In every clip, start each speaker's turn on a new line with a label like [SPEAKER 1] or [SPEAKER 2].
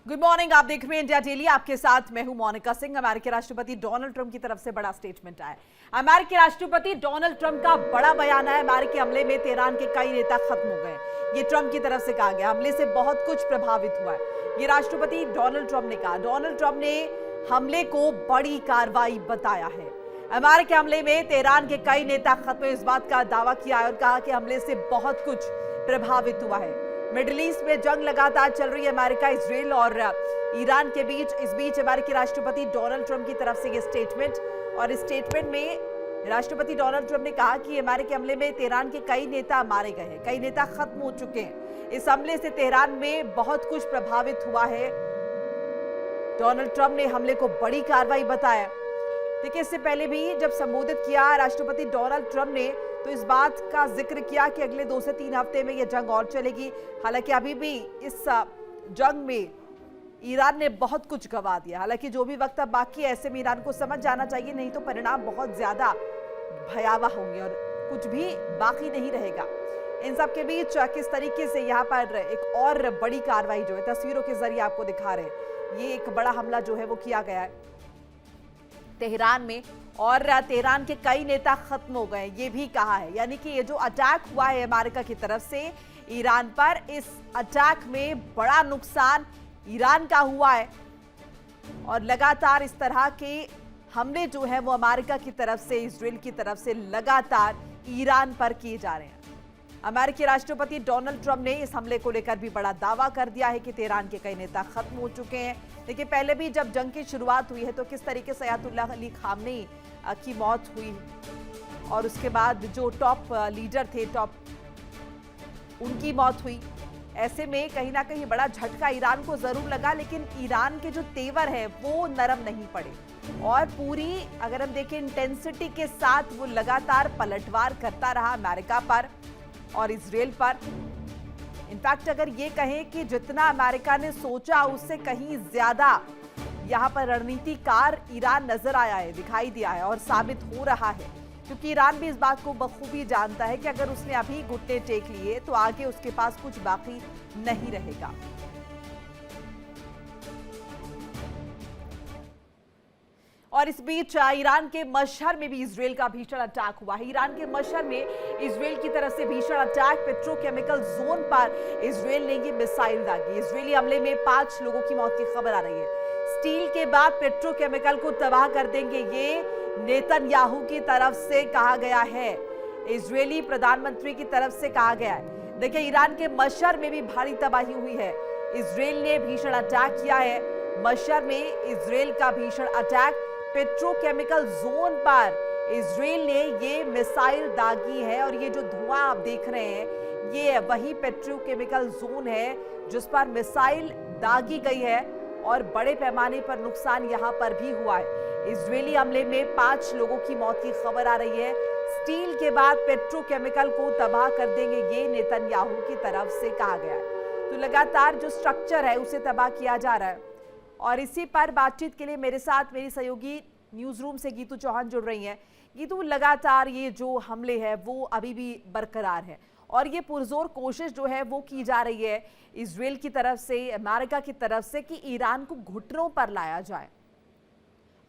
[SPEAKER 1] Good morning. आप देख रहे हैं इंडिया डेली। आपके साथ मैं हूं मोनिका सिंह। अमेरिकी राष्ट्रपति डोनाल्ड ट्रंप की तरफ से बड़ा स्टेटमेंट आया है। अमेरिकी राष्ट्रपति डोनाल्ड ट्रंप का बड़ा बयान है। अमेरिकी हमले में तेहरान के कई नेता खत्म हो गए, ये ट्रंप की तरफ से कहा गया। हमले से बहुत कुछ प्रभावित हुआ है, ये राष्ट्रपति डोनाल्ड ट्रंप ने कहा। डोनाल्ड ट्रंप ने हमले को बड़ी कार्रवाई बताया है। अमेरिकी हमले में तेहरान के कई नेता खत्म हुए, इस बात का दावा किया है और कहा कि हमले से बहुत कुछ प्रभावित हुआ है। मिडिल ईस्ट में जंग लगातार चल रही है, अमेरिका, इजराइल और ईरान के बीच। इस बीच अमेरिकी राष्ट्रपति डोनाल्ड ट्रंप की तरफ से ये स्टेटमेंट, और इस स्टेटमेंट में राष्ट्रपति डोनाल्ड ट्रंप ने कहा कि अमेरिकी हमले में तेहरान के कई नेता मारे गए हैं, कई नेता खत्म हो चुके हैं। इस हमले से तेहरान में बहुत कुछ प्रभावित हुआ है। डोनाल्ड ट्रंप ने हमले को बड़ी कार्रवाई बताया। देखिए, इससे पहले भी जब संबोधित किया राष्ट्रपति डोनाल्ड ट्रंप ने, तो इस बात का जिक्र किया कि अगले 2 से 3 हफ्ते में यह जंग और चलेगी। हालांकि अभी भी इस जंग में ईरान ने बहुत कुछ गंवा दिया। हालांकि जो भी वक्त अब बाकी है, ऐसे में ईरान को समझ जाना चाहिए, नहीं तो परिणाम बहुत ज्यादा भयावह होंगे और कुछ भी बाकी नहीं रहेगा। इन सब के बीच किस तरीके से यहाँ पर एक और बड़ी कार्रवाई जो है तस्वीरों के जरिए आपको दिखा रहे हैं, ये एक बड़ा हमला जो है वो किया गया है तेहरान में, और तेहरान के कई नेता खत्म हो गए, ये भी कहा है। यानी कि ये जो अटैक हुआ है अमेरिका की तरफ से ईरान पर, इस अटैक में बड़ा नुकसान ईरान का हुआ है और लगातार इस तरह के हमले जो है वो अमेरिका की तरफ से, इजराइल की तरफ से लगातार ईरान पर किए जा रहे हैं। अमेरिकी राष्ट्रपति डोनाल्ड ट्रंप ने इस हमले को लेकर भी बड़ा दावा कर दिया है कि तेहरान के कई नेता खत्म हो चुके हैं। देखिए, पहले भी जब जंग की शुरुआत हुई है तो किस तरीके से अयातुल्लाह अली खामनेई की मौत हुई, और उसके बाद जो टॉप लीडर थे, उनकी मौत हुई। ऐसे में कहीं ना कहीं बड़ा झटका ईरान को जरूर लगा, लेकिन ईरान के जो तेवर है वो नरम नहीं पड़े और पूरी, अगर हम देखें, इंटेंसिटी के साथ वो लगातार पलटवार करता रहा अमेरिका पर और इजराइल पर। इनफैक्ट अगर ये कहें कि जितना अमेरिका ने सोचा उससे कहीं ज्यादा यहाँ पर रणनीतिकार ईरान नजर आया है, दिखाई दिया है और साबित हो रहा है, क्योंकि ईरान भी इस बात को बखूबी जानता है कि अगर उसने अभी घुटने टेक लिए तो आगे उसके पास कुछ बाकी नहीं रहेगा। और इस बीच ईरान के मशहर में भी इजराइल का भीषण अटैक हुआ है। ईरान के मशहर में इजराइल की तरफ से भीषण अटैक, पेट्रोकेमिकल जोन पर इजराइल ने ये मिसाइल दागी। इजरायली हमले में 5 लोगों की मौत की खबर आ रही है। स्टील के बाद पेट्रोकेमिकल को तबाह कर देंगे, ये नेतन्याहू की तरफ से कहा गया है, इजरायली प्रधानमंत्री की तरफ से कहा गया है। देखिए, ईरान के मशहर में भी भारी तबाही हुई है। इजराइल ने भीषण अटैक किया है। मशहर में इजराइल का भीषण अटैक, पेट्रोकेमिकल जोन पर इजराइल ने ये मिसाइल दागी है, और ये जो धुआं आप देख रहे हैं ये वही पेट्रोकेमिकल जोन है जिस पर मिसाइल दागी गई है और बड़े पैमाने पर नुकसान यहां पर भी हुआ है। इजरायली हमले में 5 लोगों की मौत की खबर आ रही है। स्टील के बाद पेट्रोकेमिकल को तबाह कर देंगे, ये नेतन्याहू की तरफ से कहा गया है। तो लगातार जो स्ट्रक्चर है उसे तबाह किया जा रहा है। और इसी पर बातचीत के लिए मेरे साथ मेरी सहयोगी न्यूज रूम से गीतू चौहान जुड़ रही हैं। गीतू, लगातार ये जो हमले हैं वो अभी भी बरकरार है और ये पुरजोर कोशिश जो है वो की जा रही है इजराइल की तरफ से, अमेरिका की तरफ से, कि ईरान को घुटनों पर लाया जाए।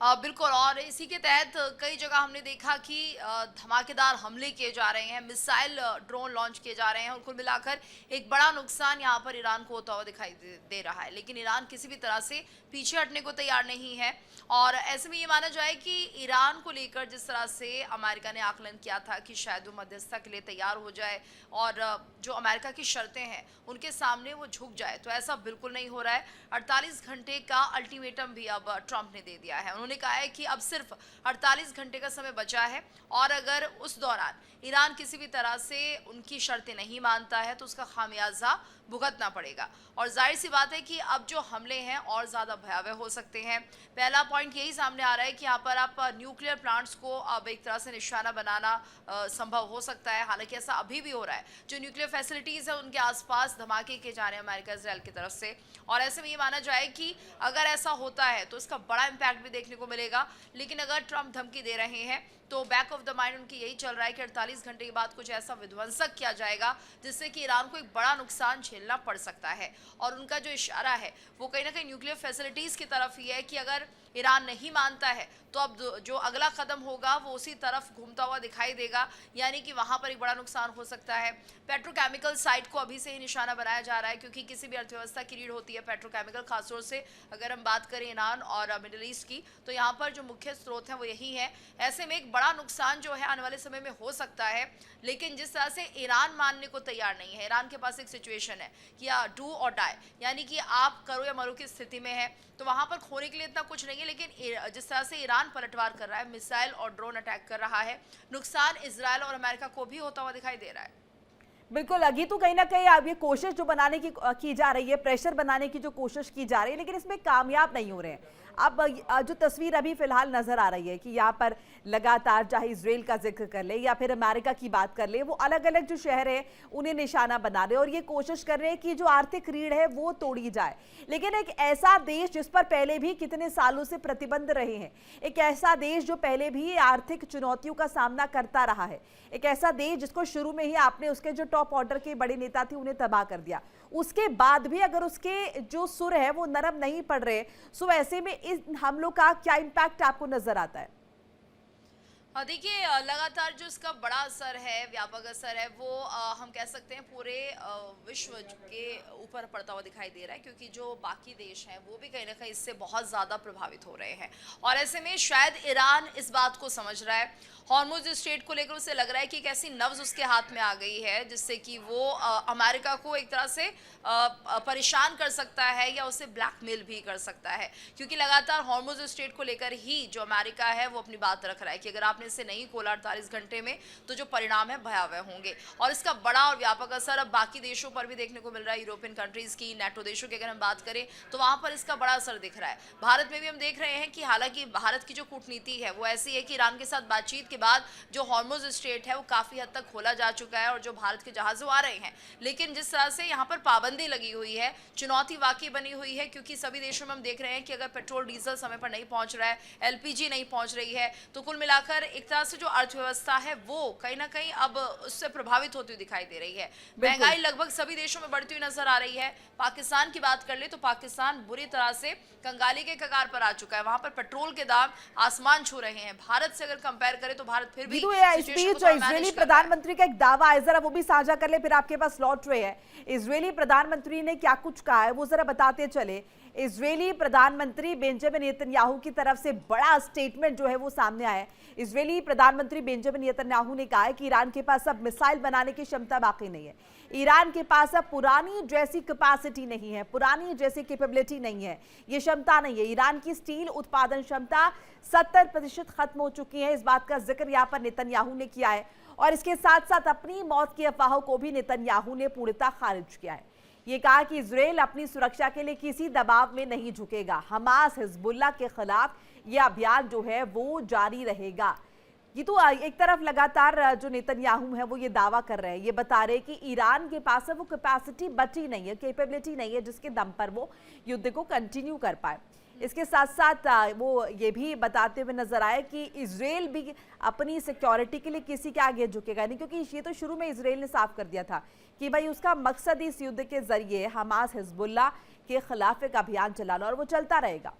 [SPEAKER 2] बिल्कुल, और इसी के तहत कई जगह हमने देखा कि धमाकेदार हमले किए जा रहे हैं, मिसाइल ड्रोन लॉन्च किए जा रहे हैं और कुल मिलाकर एक बड़ा नुकसान यहाँ पर ईरान को होता हुआ दिखाई दे रहा है। लेकिन ईरान किसी भी तरह से पीछे हटने को तैयार नहीं है और ऐसे में ये माना जाए कि ईरान को लेकर जिस तरह से अमेरिका ने आकलन किया था कि शायद वो मध्यस्थता के लिए तैयार हो जाए और जो अमेरिका की शर्तें हैं उनके सामने वो झुक जाए, तो ऐसा बिल्कुल नहीं हो रहा है। 48 घंटे का अल्टीमेटम भी अब ट्रंप ने दे दिया है। उन्होंने कहा है कि अब सिर्फ 48 घंटे का समय बचा है और अगर उस दौरान ईरान किसी भी तरह से उनकी शर्तें नहीं मानता है तो उसका खामियाजा भुगतना पड़ेगा। और जाहिर सी बात है कि अब जो हमले हैं और ज़्यादा भयावह हो सकते हैं। पहला पॉइंट यही सामने आ रहा है कि यहाँ पर आप न्यूक्लियर प्लांट्स को अब एक तरह से निशाना बनाना संभव हो सकता है। हालांकि ऐसा अभी भी हो रहा है, जो न्यूक्लियर फैसिलिटीज़ है उनके आसपास धमाके किए जा रहे हैं अमेरिका इजराइल की तरफ से। और ऐसे में ये माना जाए कि अगर ऐसा होता है तो इसका बड़ा इम्पैक्ट भी देखने को मिलेगा। लेकिन अगर ट्रंप धमकी दे रहे हैं तो बैक ऑफ द माइंड उनकी यही चल रहा है कि 48 घंटे के बाद कुछ ऐसा विध्वंसक किया जाएगा जिससे कि ईरान को एक बड़ा नुकसान झेलना पड़ सकता है। और उनका जो इशारा है वो कहीं ना कहीं न्यूक्लियर फैसिलिटीज की तरफ ही है कि अगर ईरान नहीं मानता है तो अब जो अगला कदम होगा वो उसी तरफ घूमता हुआ दिखाई देगा, यानी कि वहां पर एक बड़ा नुकसान हो सकता है। पेट्रोकेमिकल साइट को अभी से ही निशाना बनाया जा रहा है, क्योंकि किसी भी अर्थव्यवस्था की रीढ़ होती है पेट्रोकेमिकल, खासतौर से अगर हम बात करें ईरान और मिडिल ईस्ट की, तो यहाँ पर जो मुख्य स्रोत है वो यही है। ऐसे में एक बड़ा नुकसान जो है आने वाले समय में हो सकता है, लेकिन जिस तरह से ईरान मानने को तैयार नहीं है, ईरान के पास एक सिचुएशन है कि या डू और डाई, यानी कि आप करो या मरो की स्थिति में है, तो वहां पर खोने के लिए इतना कुछ नहीं है। लेकिन जिस तरह से ईरान पलटवार कर रहा है, मिसाइल और ड्रोन अटैक कर रहा है, नुकसान इजराइल और अमेरिका को भी होता हुआ दिखाई दे रहा है।
[SPEAKER 1] बिल्कुल अगी, तो कहीं ना कहीं अब ये कोशिश जो बनाने की जा रही है, प्रेशर बनाने की जो कोशिश की जा रही है, लेकिन इसमें कामयाब नहीं हो रहे हैं। अब जो तस्वीर अभी फिलहाल नजर आ रही है कि यहाँ पर लगातार, चाहे इजराइल का जिक्र कर ले या फिर अमेरिका की बात कर ले, वो अलग अलग जो शहर है उन्हें निशाना बना रहे हैं और ये कोशिश कर रहे हैं कि जो आर्थिक रीढ़ है वो तोड़ी जाए। लेकिन एक ऐसा देश जिस पर पहले भी कितने सालों से प्रतिबंध रहे हैं, एक ऐसा देश जो पहले भी आर्थिक चुनौतियों का सामना करता रहा है, एक ऐसा देश जिसको शुरू में ही आपने उसके जो टॉप ऑर्डर के बड़े नेता थे उन्हें तबाह कर दिया, उसके बाद भी अगर उसके जो सुर है वो नरम नहीं पड़ रहे, सो ऐसे में इस हमलों का क्या इम्पैक्ट आपको नजर आता है?
[SPEAKER 2] देखिए, लगातार जो इसका बड़ा असर है, व्यापक असर है, वो हम कह सकते हैं पूरे विश्व के ऊपर पड़ता हुआ दिखाई दे रहा है, क्योंकि जो बाकी देश हैं वो भी कहीं ना कहीं इससे बहुत ज़्यादा प्रभावित हो रहे हैं। और ऐसे में शायद ईरान इस बात को समझ रहा है, हॉर्मुज स्ट्रेट को लेकर उसे लग रहा है कि एक ऐसी नब्ज उसके हाथ में आ गई है जिससे कि वो अमेरिका को एक तरह से परेशान कर सकता है या उसे ब्लैकमेल भी कर सकता है, क्योंकि लगातार हॉर्मुज स्ट्रेट को लेकर ही जो अमेरिका है वो अपनी बात रख रहा है कि अगर आपने इसे नहीं खोला 48 घंटे में तो जो परिणाम है भयावह होंगे। और इसका बड़ा और व्यापक असर अब बाकी देशों पर भी देखने को मिल रहा है, यूरोपियन कंट्रीज की, नेटो देशों की अगर हम बात करें तो वहां पर इसका बड़ा असर दिख रहा है। भारत में भी हम देख रहे हैं कि हालांकि भारत की जो कूटनीति है वो ऐसी है कि ईरान के साथ बातचीत के बाद जो हॉर्मुज स्ट्रेट है वो काफी हद तक खोला जा चुका है और जो भारत के जहाज आ रहे हैं, लेकिन जिस तरह से यहाँ पर पाबंदी लगी हुई है, चुनौती वाकई बनी हुई है, क्योंकि सभी देशों में हम देख रहे हैं कि अगर पेट्रोल डीजल समय पर नहीं पहुंच रहा है, एलपीजी नहीं पहुंच रही है, तो कुल मिलाकर एक तरह से जो अर्थव्यवस्था है वो कहीं ना कहीं अब उससे प्रभावित होती हुई दिखाई दे रही है। महंगाई लगभग सभी देशों में बढ़ती हुई नजर आ रही है। पाकिस्तान की बात कर ले तो पाकिस्तान बुरी तरह से कंगाली के कगार पर आ चुका है, वहां पर पेट्रोल के दाम आसमान छू रहे हैं। भारत से अगर कंपेयर करें तो भारत फिर भी
[SPEAKER 1] इस बीच इजरायली प्रधानमंत्री का एक दावा है, जरा वो भी साझा कर ले, फिर आपके पास लौट रहे हैं। इजरायली प्रधानमंत्री ने क्या कुछ कहा है वो जरा बताते चले। इजरायली प्रधानमंत्री बेंजामिन नेतन्याहू की तरफ से बड़ा स्टेटमेंट जो है वो सामने आया है। इजरायली प्रधानमंत्री बेंजामिन नेतन्याहू ने कहा है कि ईरान के पास अब मिसाइल बनाने की क्षमता बाकी नहीं है, ईरान के पास अब पुरानी जैसी कैपेसिटी नहीं है, पुरानी जैसी कैपेबिलिटी नहीं है, ये क्षमता नहीं है। ईरान की स्टील उत्पादन क्षमता 70% खत्म हो चुकी है। इस बात का जिक्र यहाँ पर नेतन्याहू ने किया है और इसके साथ साथ अपनी मौत की अफवाहों को भी नेतन्याहू ने पूर्णतः खारिज किया है। ये कहा कि इजराइल अपनी सुरक्षा के लिए किसी दबाव में नहीं झुकेगा, हमास हिजबुल्लाह के खिलाफ यह अभियान जो है वो जारी रहेगा। ये तो एक तरफ लगातार जो नेतन्याहू है वो ये दावा कर रहे हैं, ये बता रहे हैं कि ईरान के पास वो कैपेसिटी बची नहीं है, कैपेबिलिटी नहीं है जिसके दम पर वो युद्ध को कंटिन्यू कर पाए। इसके साथ साथ वो ये भी बताते हुए नजर आए कि इजराइल भी अपनी सिक्योरिटी के लिए किसी के आगे झुकेगा नहीं, क्योंकि ये तो शुरू में इजराइल ने साफ कर दिया था कि भाई उसका मकसद इस युद्ध के जरिए हमास हिजबुल्लाह के खिलाफ एक अभियान चलाना और वो चलता रहेगा।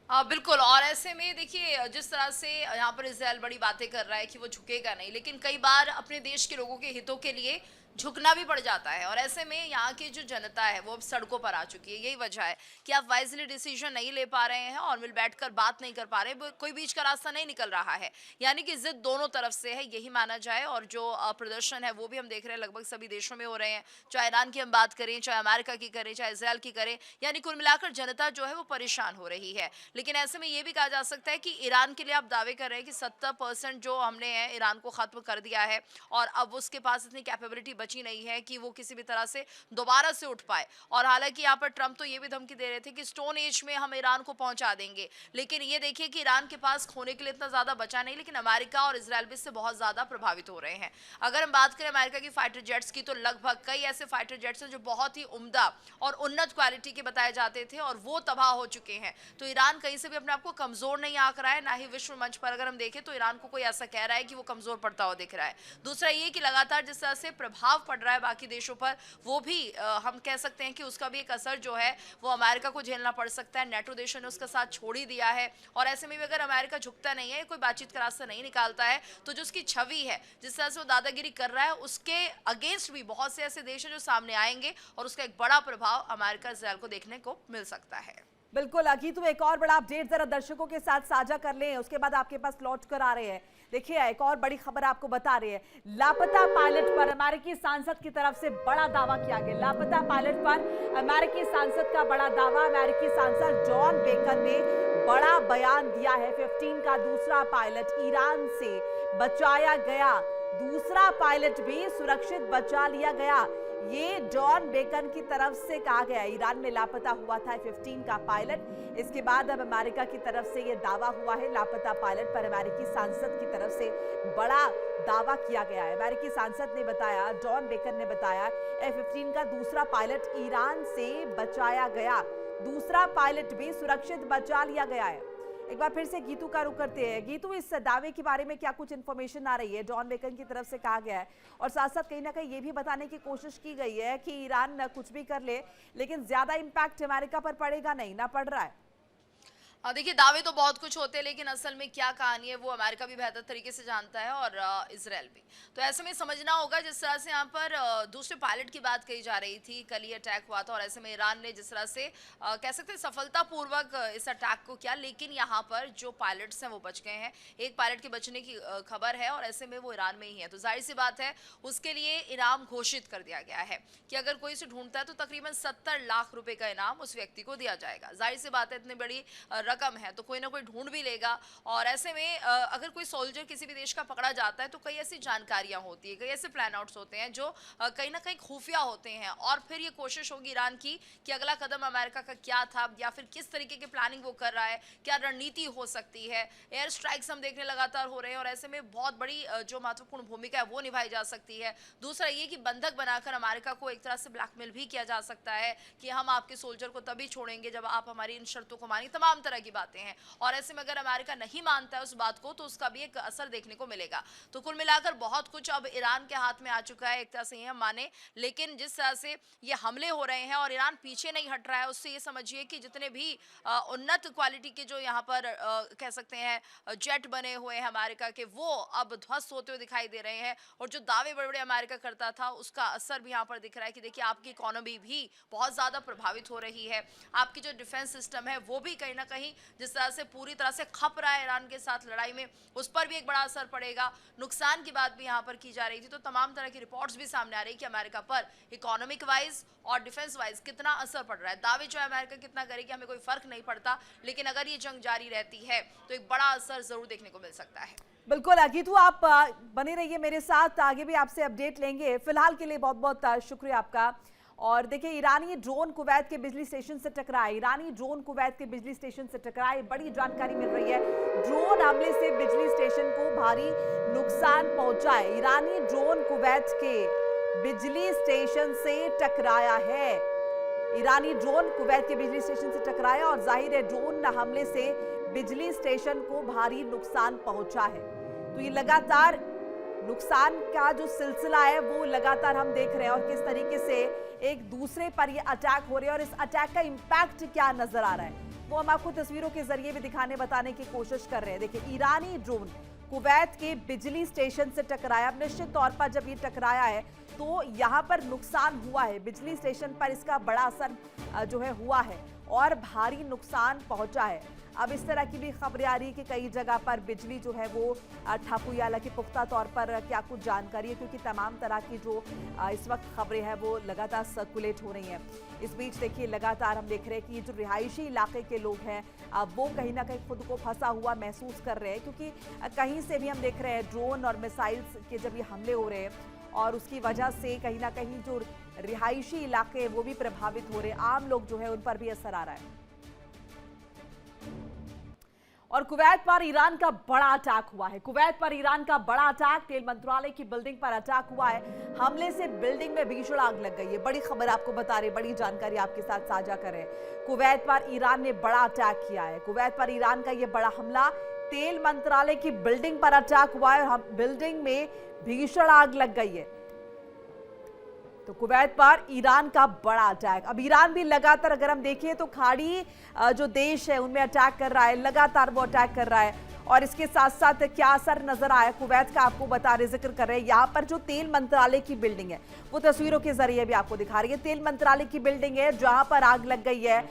[SPEAKER 2] बिल्कुल। और ऐसे में देखिए, जिस तरह से यहाँ पर इजराइल बड़ी बातें कर रहा है कि वो झुकेगा नहीं, लेकिन कई बार अपने देश के लोगों के हितों के लिए झुकना भी पड़ जाता है। और ऐसे में यहाँ की जो जनता है वो अब सड़कों पर आ चुकी है। यही वजह है कि आप वाइजली डिसीजन नहीं ले पा रहे हैं और मिल बैठकर बात नहीं कर पा रहे, कोई बीच का रास्ता नहीं निकल रहा है, यानी कि जिद दोनों तरफ से है, यही माना जाए। और जो प्रदर्शन है वो भी हम देख रहे हैं लगभग सभी देशों में हो रहे हैं, चाहे ईरान की हम बात करें, चाहे अमेरिका की करें, चाहे इसराइल की करें, यानी कुल मिलाकर जनता जो है वो परेशान हो रही है। लेकिन ऐसे में ये भी कहा जा सकता है कि ईरान के लिए आप दावे कर रहे हैं कि 70% जो हमने है ईरान को खत्म कर दिया है और अब उसके पास इतनी कैपेबिलिटी बची नहीं है कि वो किसी भी तरह से दोबारा से उठ पाए। और हालांकि यहाँ पर ट्रंप तो ये भी धमकी दे रहे थे कि स्टोन एज में हम ईरान को पहुंचा देंगे, लेकिन ये देखिए कि ईरान के पास खोने के लिए इतना ज्यादा बचा नहीं, लेकिन अमेरिका और इजरायल भी इससे बहुत ज्यादा प्रभावित हो रहे हैं। अगर हम बात करें अमेरिका की फाइटर जेट्स की, तो लगभग कई ऐसे फाइटर जेट्स हैं जो बहुत ही उम्दा और उन्नत क्वालिटी के बताए जाते थे और वो तबाह हो चुके हैं। तो ईरान कहीं से भी अपने आप को कमजोर नहीं आंक रहा है, ना ही विश्व मंच पर अगर हम देखें तो ईरान को कोई ऐसा कह रहा है कि वो कमजोर पड़ता हुआ दिख रहा है। दूसरा ये कि लगातार जिस तरह से प्रभाव पड़ रहा है बाकी देशों पर, वो भी हम कह सकते हैं कि उसका भी एक असर जो है वो अमेरिका को झेलना पड़ सकता है। नेटो देशों ने उसका साथ छोड़ ही दिया है और ऐसे में भी अगर अमेरिका झुकता नहीं है, कोई बातचीत का रास्ता नहीं निकालता है, तो जो उसकी छवि है, जिस तरह से वो दादागिरी कर रहा है, उसके अगेंस्ट भी बहुत से ऐसे देश हैं जो सामने आएंगे और उसका एक बड़ा प्रभाव अमेरिका इजरायल को देखने को मिल सकता है।
[SPEAKER 1] बिल्कुल अकीतू, एक और बड़ा अपडेट जरा दर्शकों के साथ साझा कर लें, उसके बाद आपके पास लौट कर आ रहे हैं। देखिए एक और बड़ी खबर आपको बता रहे हैं, लापता पायलट पर अमेरिकी सांसद की तरफ से बड़ा दावा किया गया। लापता पायलट पर अमेरिकी सांसद का बड़ा दावा, अमेरिकी सांसद जॉन बेकन ने बड़ा बयान दिया है। 15 का दूसरा पायलट ईरान से बचाया गया, दूसरा पायलट भी सुरक्षित बचा लिया गया, ये जॉन बेकन की तरफ से कहा गया। ईरान में लापता हुआ था 15 का पायलट, इसके बाद अब अमेरिका की तरफ से यह दावा हुआ है। लापता पायलट पर अमेरिकी सांसद की तरफ से बड़ा दावा किया गया है। अमेरिकी सांसद ने बताया, जॉन बेकन ने बताया, F-15 का दूसरा पायलट ईरान से बचाया गया, दूसरा पायलट भी सुरक्षित बचा लिया गया है। एक बार फिर से गीतू का रुख करते हैं। गीतू, इस दावे के बारे में क्या कुछ इन्फॉर्मेशन आ रही है? जॉन बेकन की तरफ से कहा गया है और साथ साथ कहीं ना कहीं ये भी बताने की कोशिश की गई है कि ईरान कुछ भी कर ले लेकिन ज्यादा इम्पैक्ट अमेरिका पर पड़ेगा नहीं, ना पड़ रहा है।
[SPEAKER 2] देखिए दावे तो बहुत कुछ होते हैं, लेकिन असल में क्या कहानी है वो अमेरिका भी बेहतर तरीके से जानता है और इजराइल भी। तो ऐसे में समझना होगा, जिस तरह से यहाँ पर दूसरे पायलट की बात कही जा रही थी, कल ही अटैक हुआ था और ऐसे में ईरान ने जिस तरह से कह सकते हैं सफलतापूर्वक इस अटैक को किया, लेकिन यहाँ पर जो पायलट्स हैं वो बच गए हैं। एक पायलट के बचने की खबर है और ऐसे में वो ईरान में ही है, तो जाहिर सी बात है उसके लिए इनाम घोषित कर दिया गया है कि अगर कोई इसे ढूंढता है तो तकरीबन 70 लाख रुपए का इनाम उस व्यक्ति को दिया जाएगा। जाहिर सी बात है इतनी बड़ी रकम है तो कोई ना कोई ढूंढ भी लेगा। और ऐसे में अगर कोई सोल्जर किसी भी देश का पकड़ा जाता है तो कई ऐसी जानकारियां होती है, कई ऐसे प्लान आउट्स होते हैं जो कहीं ना कहीं खुफिया होते हैं और फिर ये कोशिश होगी ईरान की कि अगला कदम अमेरिका का क्या था या फिर किस तरीके की प्लानिंग वो कर रहा है, क्या रणनीति हो सकती है। एयर स्ट्राइक्स हम देखने लगातार हो रहे हैं और ऐसे में बहुत बड़ी जो महत्वपूर्ण भूमिका है वो निभाई जा सकती है। दूसरा ये कि बंधक बनाकर अमेरिका को एक तरह से ब्लैकमेल भी किया जा सकता है कि हम आपके सोल्जर को तभी छोड़ेंगे जब आप हमारी इन शर्तों को मानिए, तमाम तरह की बातें हैं। और ऐसे में अगर अमेरिका नहीं मानता है उस बात को तो उसका भी एक असर देखने को मिलेगा। तो कुल मिलाकर बहुत कुछ अब ईरान के हाथ में आ चुका है, एक तरह से ये हम माने, लेकिन जिस तरह से ये हमले हो रहे हैं और ईरान पीछे नहीं हट रहा है, उससे ये समझिए कि जितने भी उन्नत क्वालिटी के जो यहाँ पर कह सकते हैं जेट बने हुए हैं अमेरिका के, वो अब ध्वस्त होते हुए दिखाई दे रहे हैं। और जो दावे बड़े बड़े अमेरिका करता था उसका असर भी यहाँ पर दिख रहा है कि देखिए आपकी इकोनॉमी भी बहुत ज्यादा प्रभावित हो रही है, आपकी जो डिफेंस सिस्टम है वो भी कहीं ना कहीं जिस तरह से पूरी तरह से खप रहा है ईरान के साथ लड़ाई में, उस पर भी एक बड़ा असर पड़ेगा। नुकसान की बात भी यहाँ पर की जा रही थी, तो तमाम तरह की रिपोर्ट्स भी सामने आ रही है कि अमेरिका पर इकोनॉमिक वाइज और डिफेंस वाइज कितना असर पड़ रहा है। दावे जो है अमेरिका कितना करेगी हमें कोई फर्क नहीं पड़ता, लेकिन अगर ये जंग जारी रहती है तो एक बड़ा असर जरूर देखने को मिल सकता है।
[SPEAKER 1] बिल्कुल अकीतू, आप बने रहिए मेरे साथ, आगे भी आपसे अपडेट लेंगे। फिलहाल के लिए बहुत बहुत शुक्रिया आपका। और देखिए ईरानी ड्रोन कुवैत के बिजली स्टेशन से टकराए, ईरानी ड्रोन कुवैत के बिजली स्टेशन से टकराए, बड़ी जानकारी मिल रही है। ड्रोन हमले से बिजली स्टेशन को भारी नुकसान पहुंचा है। ईरानी ड्रोन कुवैत के बिजली स्टेशन से टकराया है, ईरानी ड्रोन कुवैत के बिजली स्टेशन से टकराया और जाहिर है ड्रोन हमले से बिजली स्टेशन को भारी नुकसान पहुंचा है। तो ये लगातार नुकसान का जो सिलसिला है वो लगातार हम देख रहे हैं और किस तरीके से एक दूसरे पर ये अटैक हो रहे हैं और इस अटैक का इंपैक्ट क्या नजर आ रहा है वो हम आपको तस्वीरों के जरिए भी दिखाने बताने की कोशिश कर रहे हैं। देखिए ईरानी ड्रोन कुवैत के बिजली स्टेशन से टकराया। अब निश्चित तौर पर जब ये टकराया है तो यहाँ पर नुकसान हुआ है, बिजली स्टेशन पर इसका बड़ा असर जो है हुआ है और भारी नुकसान पहुंचा है। अब इस तरह की भी खबरें आ रही है कि कई जगह पर बिजली जो है वो ठप हुई, हालांकि पुख्ता तौर पर क्या कुछ जानकारी है क्योंकि तमाम तरह की जो इस वक्त खबरें हैं वो लगातार सर्कुलेट हो रही हैं। इस बीच देखिए लगातार हम देख रहे हैं कि ये जो रिहायशी इलाके के लोग हैं वो कहीं ना कहीं खुद को फंसा हुआ महसूस कर रहे हैं क्योंकि कहीं से भी हम देख रहे हैं ड्रोन और मिसाइल्स के जब ये हमले हो रहे हैं और उसकी वजह से कहीं ना कहीं जो रिहायशी इलाके हैं वो भी प्रभावित हो रहे हैं, आम लोग जो है उन पर भी असर आ रहा है। और कुवैत पर ईरान का बड़ा अटैक हुआ है। कुवैत पर ईरान का बड़ा अटैक, तेल मंत्रालय की बिल्डिंग पर अटैक हुआ है। हमले से बिल्डिंग में भीषण आग लग गई है। बड़ी खबर आपको बता रहे, बड़ी जानकारी आपके साथ साझा करें। कुवैत पर ईरान ने बड़ा अटैक किया है। कुवैत पर ईरान का यह बड़ा हमला, तेल मंत्रालय की बिल्डिंग पर अटैक हुआ है और बिल्डिंग में भीषण आग लग गई है। तो कुवैत पर ईरान का बड़ा अटैक। अब ईरान भी लगातार अगर हम देखें तो खाड़ी जो देश है उनमें अटैक कर रहा है, लगातार वो अटैक कर रहा है। और इसके साथ साथ क्या असर नजर आया कुवैत का, आपको बता रहे, जिक्र कर रहे हैं। यहाँ पर जो तेल मंत्रालय की बिल्डिंग है वो तस्वीरों के जरिए भी आपको दिखा रही है। तेल मंत्रालय की बिल्डिंग है जहां पर आग लग गई है।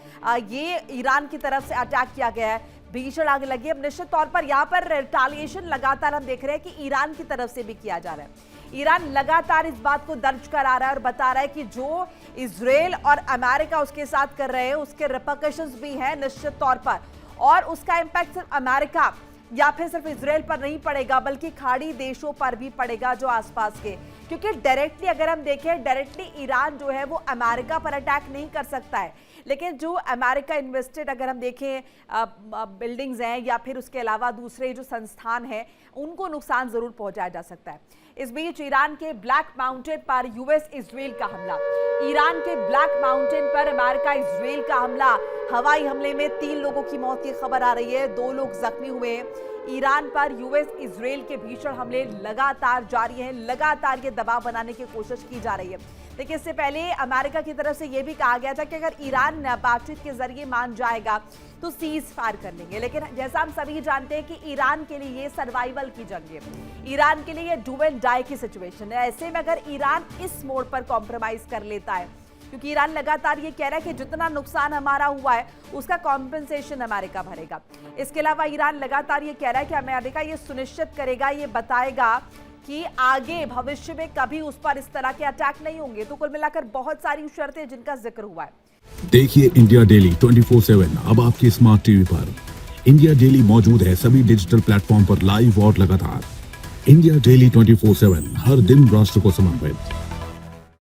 [SPEAKER 1] ये ईरान की तरफ से अटैक किया गया है, भीषण आग लगी है। अब निश्चित तौर पर यहाँ पर रिटालिएशन लगातार हम देख रहे हैं कि ईरान की तरफ से भी किया जा रहा है। ईरान लगातार इस बात को दर्ज करा रहा है और बता रहा है कि जो इजराइल और अमेरिका उसके साथ कर रहे हैं उसके रिपरकशंस भी हैं निश्चित तौर पर। और उसका इंपैक्ट सिर्फ अमेरिका या फिर सिर्फ इजराइल पर नहीं पड़ेगा बल्कि खाड़ी देशों पर भी पड़ेगा जो आसपास के, क्योंकि डायरेक्टली अगर हम देखें, डायरेक्टली ईरान जो है वो अमेरिका पर अटैक नहीं कर सकता है, लेकिन जो अमेरिका इन्वेस्टेड अगर हम देखें बिल्डिंग्स हैं या फिर उसके अलावा दूसरे जो संस्थान हैं उनको नुकसान जरूर पहुंचाया जा सकता है। इस बीच ईरान के ब्लैक माउंटेन पर यूएस इजराइल का हमला। ईरान के ब्लैक माउंटेन पर अमेरिका इजराइल का हमला। हवाई हमले में 3 लोगों की मौत की खबर आ रही है, 2 लोग जख्मी हुए हैं। ईरान पर यूएस इजराइल के भीषण हमले लगातार जारी हैं, लगातार ये दबाव बनाने की कोशिश की जा रही है। देखिए, इससे पहले अमेरिका की तरफ से यह भी कहा गया था कि अगर ईरान बातचीत के जरिए मान जाएगा तो सीज फायर कर लेंगे, लेकिन जैसा हम सभी जानते हैं कि ईरान के लिए ये सर्वाइवल की जंग है, ईरान के लिए ये डू एंड डाई की सिचुएशन है। ऐसे में अगर ईरान इस मोड़ पर कॉम्प्रोमाइज कर लेता है, क्योंकि ईरान लगातार ये कह रहा है कि जितना नुकसान हमारा हुआ है उसका कॉम्पेंसेशन अमेरिका भरेगा। इसके अलावा ईरान लगातार ये कह रहा है कि अमेरिका ये सुनिश्चित करेगा, ये बताएगा कि आगे भविष्य में कभी उस पर इस तरह के अटैक नहीं होंगे। तो कुल मिलाकर बहुत सारी शर्तें जिनका जिक्र हुआ है।
[SPEAKER 3] देखिए इंडिया डेली 24/7 अब आपके स्मार्ट टीवी पर। इंडिया डेली मौजूद है सभी डिजिटल प्लेटफॉर्म पर लाइव और लगातार। इंडिया डेली 24/7 हर दिन राष्ट्र को समर्पित।